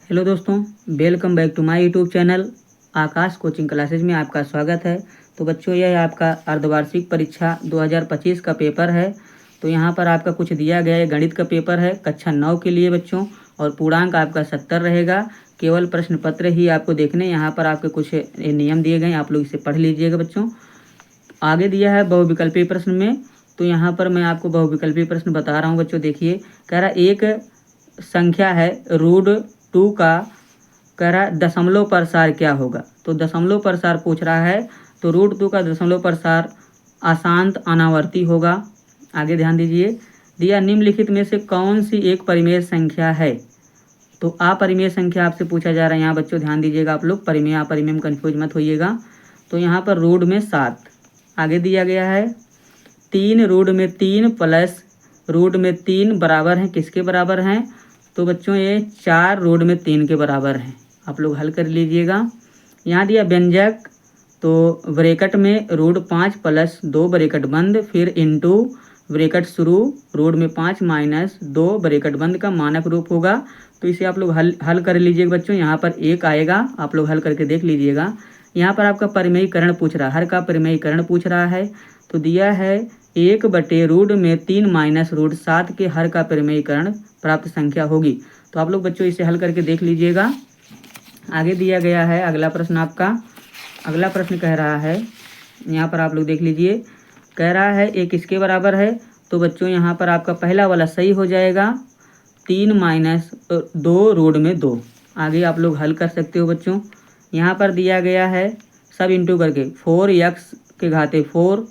Hello दोस्तों, welcome back to my YouTube channel Akash coaching classes में आपका स्वागत है। तो बच्चों, यह आपका अर्धवार्षिक परीक्षा 2025 का पेपर है। तो यहाँ पर आपका कुछ दिया गया है। गणित का पेपर है कक्षा 9 के लिए बच्चों, और पूर्णांक आपका 70 रहेगा। केवल प्रश्न पत्र ही आपको देखने। यहाँ पर आपके कुछ नियम दिए गए, आप लोग इसे पढ़ लीजिएगा बच्चों। आगे दिया है बहुविकल्पीय प्रश्न में। तो यहाँ पर मैं आपको बहुविकल्पीय प्रश्न बता रहा हूँ बच्चों। देखिए, कह रहा एक संख्या है √2 का, कह रहा दशमलव प्रसार क्या होगा। तो दशमलव प्रसार पूछ रहा है, तो √2 का दशमलव प्रसार अशांत अनावर्ती होगा। आगे ध्यान दीजिए, दिया निम्नलिखित में से कौन सी एक परिमेय संख्या है। तो अपरिमेय संख्या आपसे पूछा जा रहा है यहाँ बच्चों, ध्यान दीजिएगा आप लोग, परिमेय अपरिमेय में कन्फ्यूज मत होइएगा। तो यहाँ पर रूट में 7। आगे दिया गया है 3 रूट में 3 प्लस रूट में 3 बराबर हैं, किसके बराबर हैं। तो बच्चों ये 4 रूट में 3 के बराबर हैं। आप लोग हल कर लीजिएगा। यहाँ दिया व्यंजक, तो ब्रैकेट में √5 प्लस 2 ब्रैकेट बंद, फिर इंटू ब्रैकेट शुरू रूट में 5 माइनस 2 ब्रैकेट बंद का मानक रूप होगा। तो इसे आप लोग हल कर लीजिएगा बच्चों। यहाँ पर 1 आएगा, आप लोग हल करके देख लीजिएगा। यहाँ पर आपका परिमेयीकरण पूछ रहा है, हर का परिमेयीकरण पूछ रहा है। तो दिया है 1/रूट में 3 माइनस √7 के हर का परिमेयीकरण प्राप्त संख्या होगी। तो आप लोग बच्चों इसे हल करके देख लीजिएगा। आगे दिया गया है अगला प्रश्न आपका। अगला प्रश्न कह रहा है, यहाँ पर आप लोग देख लीजिए, कह रहा है एक किसके बराबर है। तो बच्चों यहाँ पर आपका पहला वाला सही हो जाएगा, 3 माइनस 2 रूट में 2। आगे आप लोग हल कर सकते हो बच्चों। यहाँ पर दिया गया है सब इंटू करके 4x के घाते 4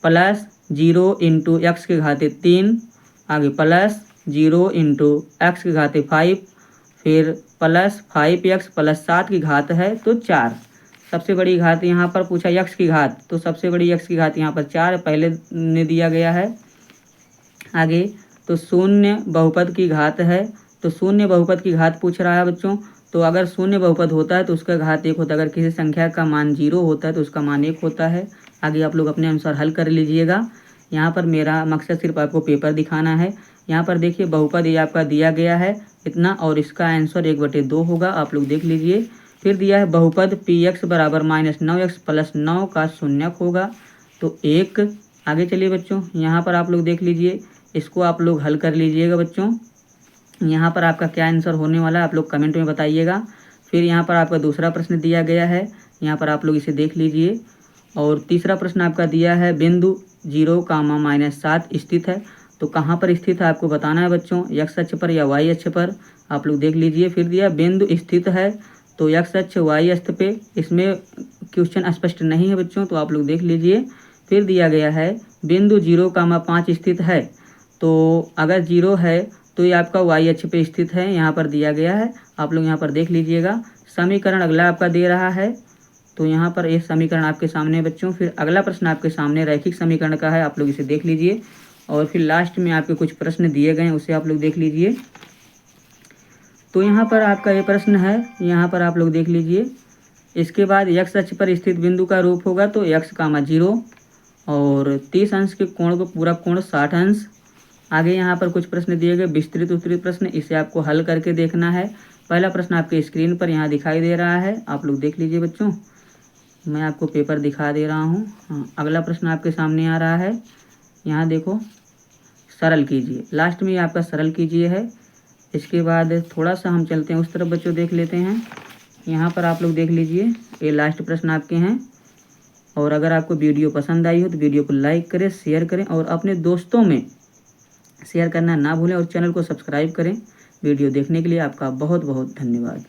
प्लस 0 इंटू एक्स के घाते 3, आगे प्लस 0 इंटू एक्स के घाते 5, फिर प्लस 5x प्लस 7 की घात है तो 4। सबसे बड़ी घात यहाँ पर पूछा x की घात, तो सबसे बड़ी x की घात यहाँ पर 4 पहले ने दिया गया है। आगे तो शून्य बहुपद की घात है, तो शून्य बहुपद की घात पूछ रहा है बच्चों। तो अगर शून्य बहुपद होता है तो उसका घात 1 होता है, अगर किसी संख्या का मान 0 होता है तो उसका मान 1 होता है। आगे आप लोग अपने अनुसार हल कर लीजिएगा। यहाँ पर मेरा मकसद सिर्फ आपको पेपर दिखाना है। यहाँ पर देखिए बहुपद ये आपका दिया गया है इतना, और इसका आंसर 1/2 होगा, आप लोग देख लीजिए। फिर दिया है बहुपद px बराबर -9x प्लस 9 का शून्यक होगा, तो 1। आगे चलिए बच्चों, यहाँ पर आप लोग देख लीजिए, इसको आप लोग हल कर लीजिएगा बच्चों। यहाँ पर आपका क्या आंसर होने वाला है आप लोग कमेंट में बताइएगा। फिर यहाँ पर आपका दूसरा प्रश्न दिया गया है, यहाँ पर आप लोग इसे देख लीजिए। और तीसरा प्रश्न आपका दिया है बिंदु 0, -7 स्थित है। तो कहाँ पर स्थित है आपको बताना है बच्चों, x अक्ष पर या y अक्ष पर, आप लोग देख लीजिए। फिर दिया बिंदु स्थित है तो x अक्ष y अक्ष पे, इसमें क्वेश्चन स्पष्ट नहीं है बच्चों, तो आप लोग देख लीजिए। फिर दिया गया है बिंदु 0, 5 स्थित है। तो अगर 0 है तो ये आपका y अक्ष पे स्थित है, यहाँ पर दिया गया है, आप लोग यहाँ पर देख लीजिएगा। समीकरण अगला आपका दे रहा है, तो यहाँ पर एक समीकरण आपके सामने है बच्चों। फिर अगला प्रश्न आपके सामने रैखिक समीकरण का है, आप लोग इसे देख लीजिए। और फिर लास्ट में आपके कुछ प्रश्न दिए गए हैं, उसे आप लोग देख लीजिए। तो यहाँ पर आपका ये प्रश्न है, यहाँ पर आप लोग देख लीजिए। इसके बाद x अक्ष पर स्थित बिंदु का रूप होगा तो x, 0 और 30 अंश के कोण को पूरा कोण 60 अंश। आगे यहाँ पर कुछ प्रश्न दिए गए, विस्तृत उत्तरित प्रश्न, इसे आपको हल करके देखना है। पहला प्रश्न आपके स्क्रीन पर यहाँ दिखाई दे रहा है, आप लोग देख लीजिए बच्चों। मैं आपको पेपर दिखा दे रहा हूँ। हाँ, अगला प्रश्न आपके सामने आ रहा है, यहाँ देखो, सरल कीजिए। लास्ट में आपका सरल कीजिए है। इसके बाद थोड़ा सा हम चलते हैं उस तरफ बच्चों, देख लेते हैं। यहाँ पर आप लोग देख लीजिए, ये लास्ट प्रश्न आपके हैं। और अगर आपको वीडियो पसंद आई हो तो वीडियो को लाइक करें, शेयर करें और अपने दोस्तों में शेयर करना ना भूलें, और चैनल को सब्सक्राइब करें। वीडियो देखने के लिए आपका बहुत बहुत धन्यवाद।